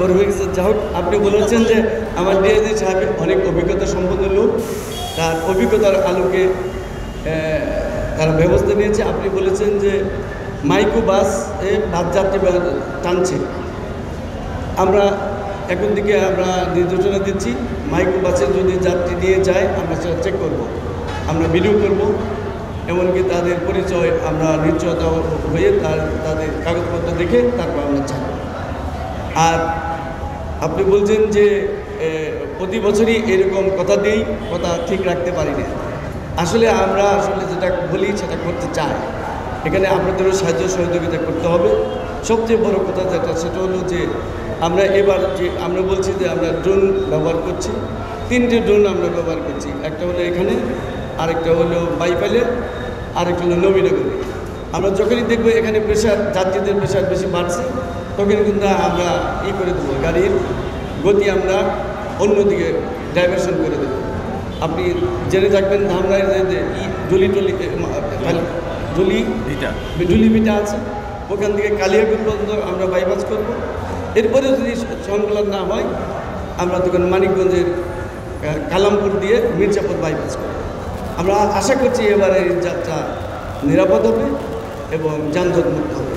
বড় হয়ে গেছে। যা হোক, আপনি বলেছেন যে আমার ডিআইজি সাহেব অনেক অভিজ্ঞতা সম্পন্ন লোক, তার অভিজ্ঞতার আলোকে তারা ব্যবস্থা নিয়েছে। আপনি বলেছেন যে মাইক্রো বাস যাত্রী টানছে। আমরা এখন থেকে আমরা নির্দেশনা দিচ্ছি, মাইক্রো বাসে যদি যাত্রী নিয়ে যায় আমরা সেটা চেক করব, আমরা ভিডিও করব, এমনকি তাদের পরিচয় আমরা নিশ্চয়তা হয়ে তাদের কাগজপত্র দেখে তারপর আমরা ছাড়ব। আর আপনি বলছেন যে প্রতি বছরই এরকম কথা দিই, কথা ঠিক রাখতে পারি না। আসলে আমরা যেটা বলি সেটা করতে চাই। এখানে আপনাদেরও সাহায্য সহযোগিতা করতে হবে। সবচেয়ে বড় কথা যেটা সেটা হলো যে আমরা এবার যে আমরা বলছি যে আমরা ড্রোন ব্যবহার করছি, 3টে ড্রোন আমরা ব্যবহার করছি। একটা হলো এখানে, আরেকটা হলো বাইপালে, আরেকটা হলো নবীনগরে। আমরা যখনই দেখবো এখানে প্রেশার, যাত্রীদের প্রেশার বেশি বাড়ছে, তখন কিন্তু আমরা করে দেবো, গাড়ির গতি আমরা অন্যদিকে ডাইভার্সন করে দেবো। আপনি জেনে থাকবেন ধামরায় যে জুলি ভিটা আছে, ওখান থেকে কালিয়াকুর পর্যন্ত আমরা বাইপাস করব। এরপরে যদি সংকলন না হয় আমরা তখন মানিকগঞ্জের কালামপুর দিয়ে মির্জাপুর বাইপাস করব। আমরা আশা করছি এবারে যাত্রা নিরাপদ হবে এবং যানজট মুক্ত হবে।